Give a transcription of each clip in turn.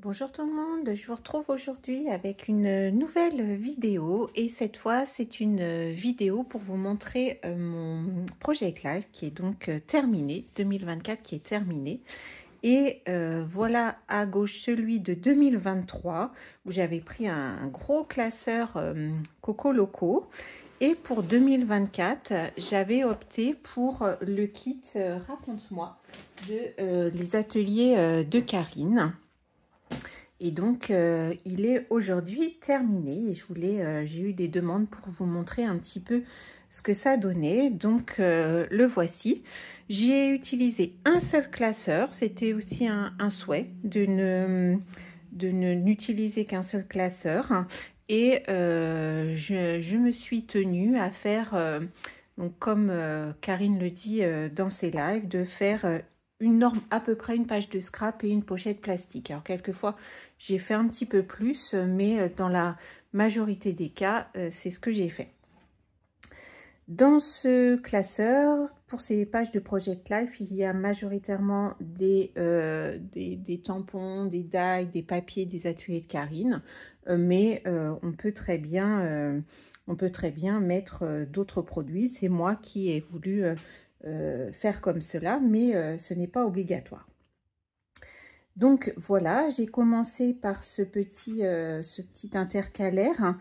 Bonjour tout le monde, je vous retrouve aujourd'hui avec une nouvelle vidéo et cette fois c'est une vidéo pour vous montrer mon Project Live qui est donc terminé, 2024 qui est terminé. Et voilà à gauche celui de 2023 où j'avais pris un gros classeur Coco Loco. Et pour 2024, j'avais opté pour le kit Raconte-moi de les ateliers de Karine. Et donc, il est aujourd'hui terminé. Et j'ai eu des demandes pour vous montrer un petit peu ce que ça donnait. Donc, le voici. J'ai utilisé un seul classeur. C'était aussi un souhait de n'utiliser qu'un seul classeur. Et je me suis tenue à faire, donc comme Karine le dit dans ses lives, de faire une norme, à peu près une page de scrap et une pochette plastique. Alors, quelquefois, j'ai fait un petit peu plus, mais dans la majorité des cas, c'est ce que j'ai fait. Dans ce classeur, pour ces pages de Project Life, il y a majoritairement des tampons, des die, des papiers des ateliers de Karine, mais on peut très bien mettre d'autres produits. C'est moi qui ai voulu faire comme cela, mais ce n'est pas obligatoire. Donc voilà, j'ai commencé par ce petit intercalaire.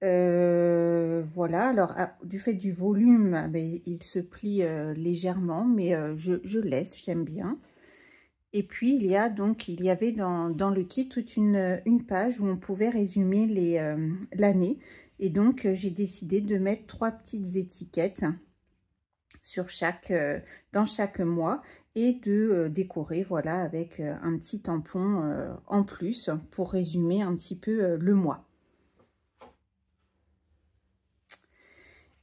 Voilà, alors du fait du volume, il se plie légèrement, mais je laisse, j'aime bien. Et puis il y avait dans le kit toute une page où on pouvait résumer l'année. Et donc j'ai décidé de mettre 3 petites étiquettes sur dans chaque mois et de décorer voilà avec un petit tampon en plus pour résumer un petit peu le mois.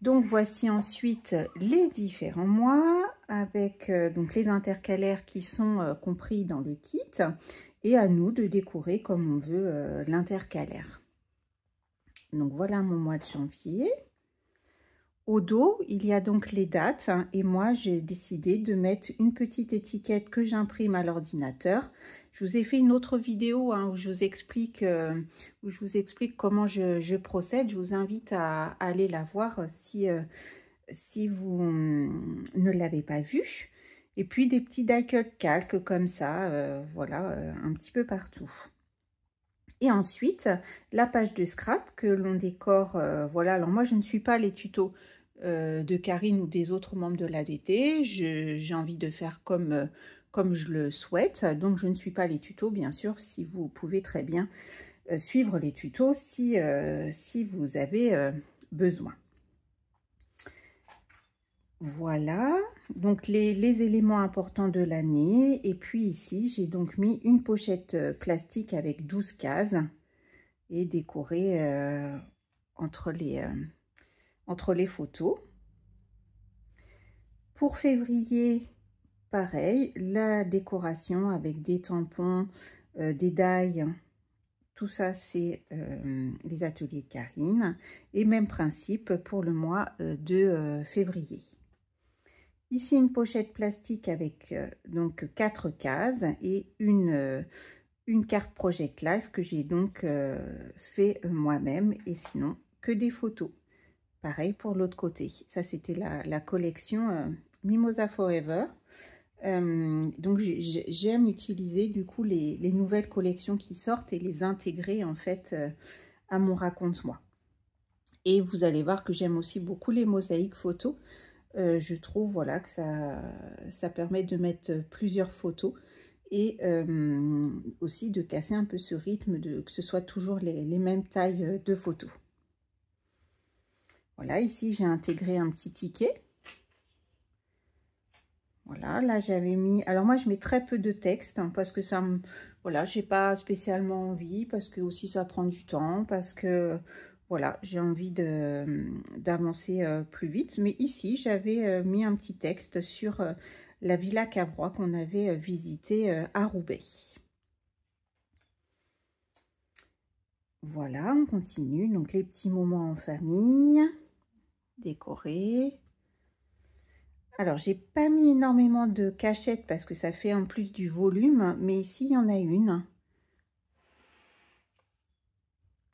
Donc voici ensuite les différents mois avec donc les intercalaires qui sont compris dans le kit et à nous de décorer comme on veut l'intercalaire. Donc voilà mon mois de janvier. Au dos, il y a donc les dates et moi, j'ai décidé de mettre une petite étiquette que j'imprime à l'ordinateur. Je vous ai fait une autre vidéo où je vous explique comment je procède. Je vous invite à aller la voir si vous ne l'avez pas vue. Et puis des petits die-cut calques comme ça, voilà, un petit peu partout. Et ensuite, la page de scrap que l'on décore, voilà. Alors moi, je ne suis pas les tutos de Karine ou des autres membres de l'ADT. J'ai envie de faire comme je le souhaite. Donc, je ne suis pas les tutos, bien sûr, si vous pouvez très bien suivre les tutos si vous avez besoin. Voilà, donc les éléments importants de l'année. Et puis ici, j'ai donc mis une pochette plastique avec 12 cases et décorée entre les photos. Pour février, pareil, la décoration avec des tampons, des die, tout ça c'est les ateliers de Karine. Et même principe pour le mois de février. Ici, une pochette plastique avec donc 4 cases et une carte Project Life que j'ai donc fait moi-même et sinon que des photos. Pareil pour l'autre côté. Ça, c'était la collection Mimosa Forever. Donc, j'aime utiliser du coup les nouvelles collections qui sortent et les intégrer en fait à mon Raconte-moi. Et vous allez voir que j'aime aussi beaucoup les mosaïques photos. Je trouve voilà que ça permet de mettre plusieurs photos et aussi de casser un peu ce rythme que ce soit toujours les mêmes tailles de photos. Voilà, ici j'ai intégré un petit ticket. Voilà, là j'avais mis, alors moi je mets très peu de texte parce que ça me, voilà, j'ai pas spécialement envie, parce que aussi ça prend du temps, parce que voilà, j'ai envie d'avancer plus vite. Mais ici, j'avais mis un petit texte sur la Villa Cavrois qu'on avait visitée à Roubaix. Voilà, on continue. Donc, les petits moments en famille, décorés. Alors, j'ai pas mis énormément de cachettes parce que ça fait en plus du volume. Mais ici, il y en a une.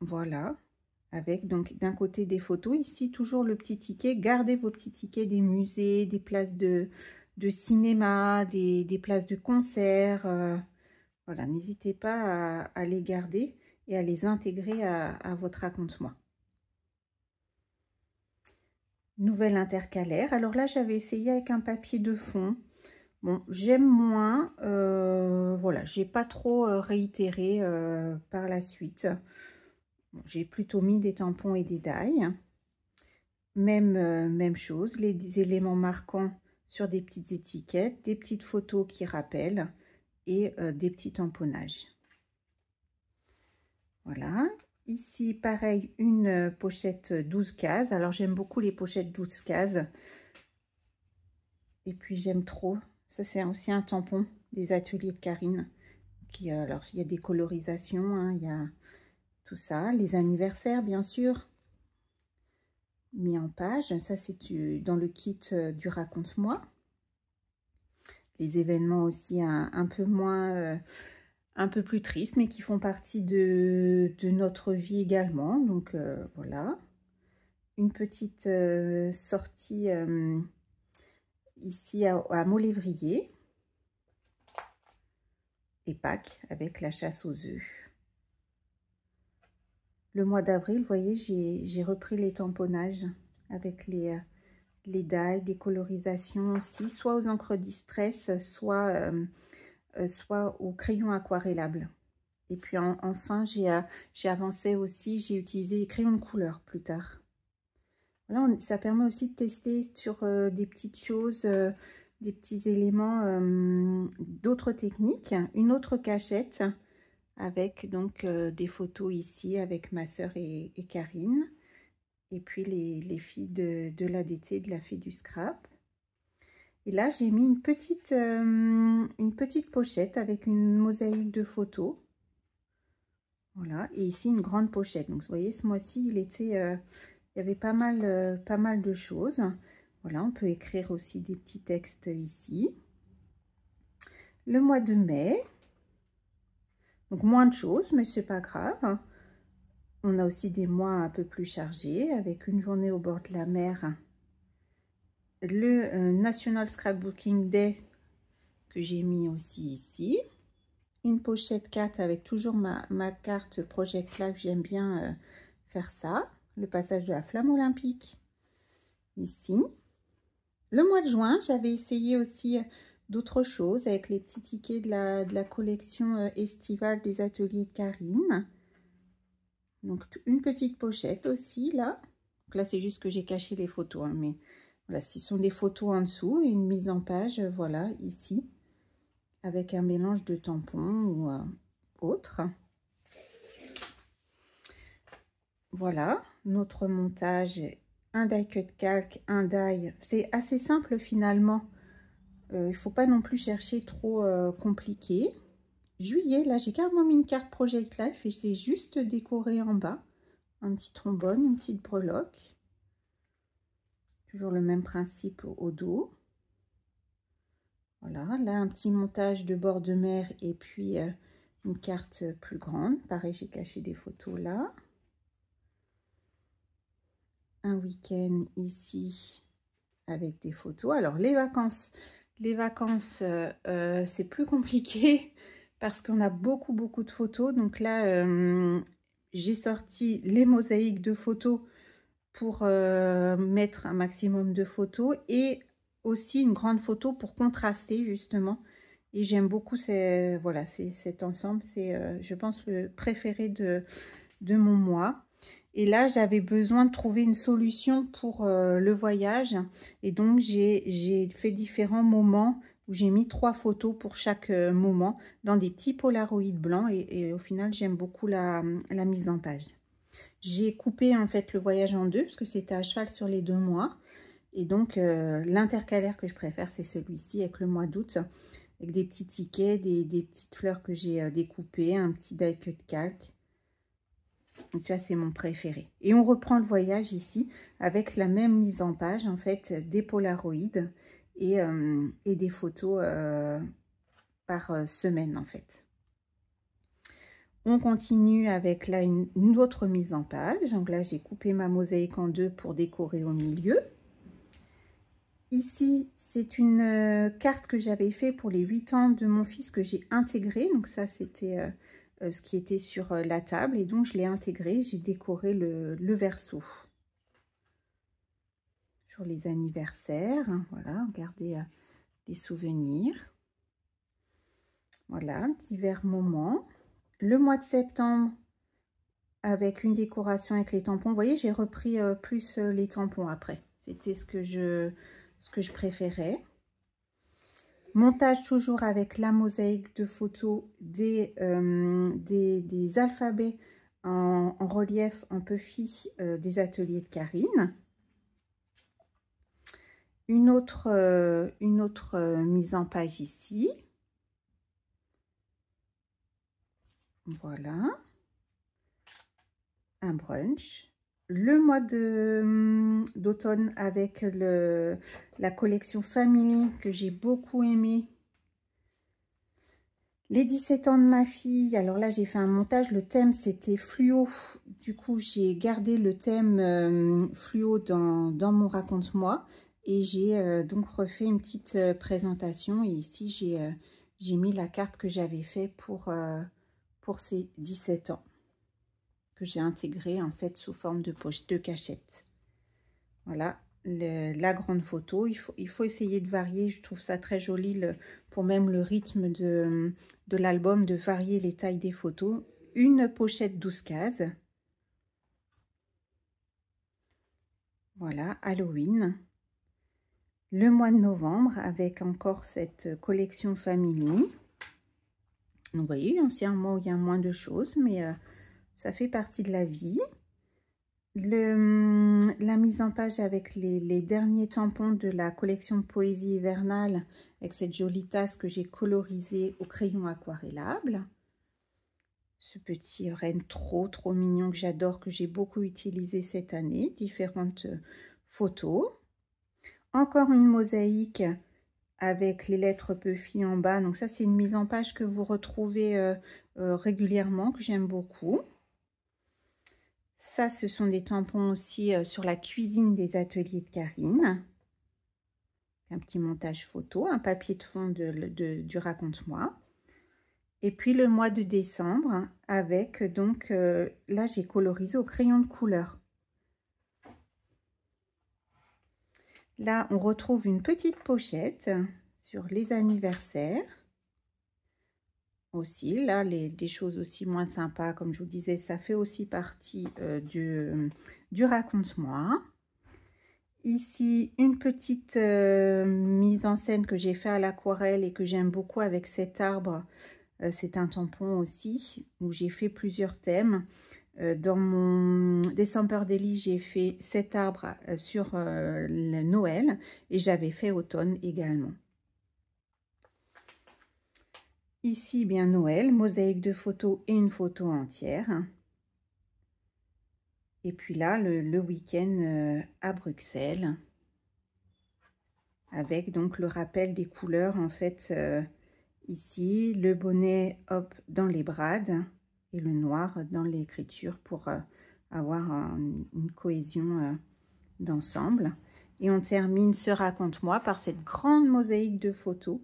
Voilà, avec donc d'un côté des photos, ici toujours le petit ticket. Gardez vos petits tickets des musées, des places de cinéma, des places de concert. Voilà, n'hésitez pas à les garder et à les intégrer à votre raconte-moi. Nouvelle intercalaire. Alors là, j'avais essayé avec un papier de fond. Bon, j'aime moins. Voilà, j'ai pas trop réitéré par la suite. Bon, j'ai plutôt mis des tampons et des die. Même chose, les éléments marquants sur des petites étiquettes, des petites photos qui rappellent et des petits tamponnages. Voilà. Ici, pareil, une pochette 12 cases. Alors, j'aime beaucoup les pochettes 12 cases. Et puis, j'aime trop. Ça, c'est aussi un tampon des ateliers de Karine. Alors, il y a des colorisations, hein, il y a tout ça. Les anniversaires, bien sûr, mis en page. Ça, c'est dans le kit du Raconte-moi. Les événements aussi un peu moins... un peu plus tristes, mais qui font partie de notre vie également. Donc, voilà. Une petite sortie ici à Molévrier. Et Pâques avec la chasse aux œufs. Le mois d'avril, vous voyez, j'ai repris les tamponnages avec les die, des colorisations aussi, soit aux encres distress, soit au crayon aquarellable. Et puis enfin, j'ai avancé aussi, j'ai utilisé les crayons de couleur plus tard. Là, ça permet aussi de tester sur des petites choses, des petits éléments, d'autres techniques. Une autre cachette avec donc des photos ici avec ma sœur et Karine. Et puis les filles de l'ADT, de la fée du scrap. Et là, j'ai mis une petite pochette avec une mosaïque de photos. Voilà, et ici une grande pochette. Donc, vous voyez, ce mois-ci, il y avait pas mal de choses. Voilà, on peut écrire aussi des petits textes ici. Le mois de mai. Donc, moins de choses, mais c'est pas grave. On a aussi des mois un peu plus chargés, avec une journée au bord de la mer. Le National Scrapbooking Day, que j'ai mis aussi ici. Une pochette 4 avec toujours ma carte Project Life. J'aime bien faire ça. Le passage de la flamme olympique, ici. Le mois de juin, j'avais essayé aussi d'autres choses avec les petits tickets de la collection estivale des ateliers de Karine. Donc, une petite pochette aussi, là. Donc là, c'est juste que j'ai caché les photos, hein, mais voilà, ce sont des photos en dessous et une mise en page, voilà, ici, avec un mélange de tampons ou autre. Voilà, notre montage, un die cut calque, un die. C'est assez simple finalement. Il ne faut pas non plus chercher trop compliqué. Juillet, là, j'ai carrément mis une carte Project Life et j'ai juste décoré en bas. Un petit trombone, une petite breloque. Toujours le même principe au dos. Voilà, là, un petit montage de bord de mer et puis une carte plus grande. Pareil, j'ai caché des photos là. Un week-end ici avec des photos. Alors, les vacances c'est plus compliqué parce qu'on a beaucoup de photos. Donc là, j'ai sorti les mosaïques de photos pour mettre un maximum de photos et aussi une grande photo pour contraster justement. Et j'aime beaucoup voilà, cet ensemble. C'est, je pense, le préféré de mon mois. Et là, j'avais besoin de trouver une solution pour le voyage. Et donc, j'ai fait différents moments où j'ai mis 3 photos pour chaque moment dans des petits polaroïds blancs. Et au final, j'aime beaucoup la mise en page. J'ai coupé en fait le voyage en deux parce que c'était à cheval sur les 2 mois. Et donc, l'intercalaire que je préfère, c'est celui-ci avec le mois d'août. Avec des petits tickets, des petites fleurs que j'ai découpées, un petit die cut calque. Celui-là, c'est mon préféré. Et on reprend le voyage ici avec la même mise en page, en fait, des polaroïdes et des photos par semaine, en fait. On continue avec là une autre mise en page. Donc là, j'ai coupé ma mosaïque en deux pour décorer au milieu. Ici, c'est une carte que j'avais fait pour les 8 ans de mon fils que j'ai intégré. Donc ça, c'était ce qui était sur la table. Et donc, je l'ai intégré. J'ai décoré le verso. Sur les anniversaires. Hein, voilà, regardez des souvenirs. Voilà, divers moments. Le mois de septembre, avec une décoration avec les tampons. Vous voyez, j'ai repris plus les tampons après. C'était ce que je préférais. Montage toujours avec la mosaïque de photos des alphabets en relief en puffy des ateliers de Karine. Une autre mise en page ici. Voilà. Un brunch. Le mois d'automne avec la collection Family que j'ai beaucoup aimé. Les 17 ans de ma fille. Alors là, j'ai fait un montage. Le thème, c'était fluo. Du coup, j'ai gardé le thème fluo dans mon raconte-moi. Et j'ai donc refait une petite présentation. Et ici, j'ai mis la carte que j'avais fait pour ces 17 ans. Que j'ai intégré en fait sous forme de poche de cachette. Voilà la grande photo. Il faut essayer de varier. Je trouve ça très joli pour même le rythme de l'album, de varier les tailles des photos. Une pochette 12 cases. Voilà, Halloween. Le mois de novembre avec encore cette collection Family. Donc, vous voyez, c'est un mois où il y a moins de choses, mais ça fait partie de la vie. La mise en page avec les derniers tampons de la collection Poésie hivernale avec cette jolie tasse que j'ai colorisée au crayon aquarellable. Ce petit renne trop mignon que j'adore, que j'ai beaucoup utilisé cette année. Différentes photos. Encore une mosaïque avec les lettres puffy en bas. Donc ça, c'est une mise en page que vous retrouvez régulièrement, que j'aime beaucoup. Ça, ce sont des tampons aussi sur la cuisine des ateliers de Karine. Un petit montage photo, un papier de fond du raconte-moi. Et puis le mois de décembre avec, donc, là, j'ai colorisé au crayon de couleur. Là, on retrouve une petite pochette sur les anniversaires. Aussi, là, des choses aussi moins sympas, comme je vous disais, ça fait aussi partie du raconte-moi. Ici, une petite mise en scène que j'ai fait à l'aquarelle et que j'aime beaucoup avec cet arbre. C'est un tampon aussi, où j'ai fait plusieurs thèmes. Dans mon December Daily, j'ai fait cet arbre sur le Noël et j'avais fait automne également. Ici, bien Noël, mosaïque de photos et une photo entière. Et puis là, le week-end à Bruxelles. Avec donc le rappel des couleurs, en fait, ici, le bonnet, hop, dans les brades et le noir dans l'écriture pour avoir une cohésion d'ensemble. Et on termine ce raconte-moi par cette grande mosaïque de photos.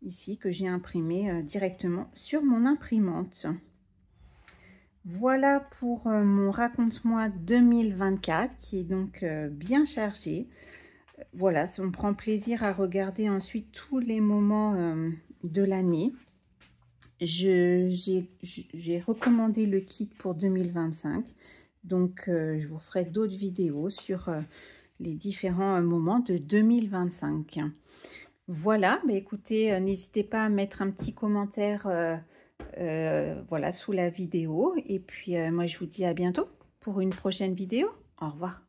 Ici que j'ai imprimé directement sur mon imprimante. Voilà pour mon raconte-moi 2024 qui est donc bien chargé. Voilà, on prend plaisir à regarder ensuite tous les moments de l'année. J'ai recommandé le kit pour 2025, donc je vous ferai d'autres vidéos sur les différents moments de 2025. Voilà, mais écoutez, n'hésitez pas à mettre un petit commentaire voilà, sous la vidéo. Et puis, moi, je vous dis à bientôt pour une prochaine vidéo. Au revoir.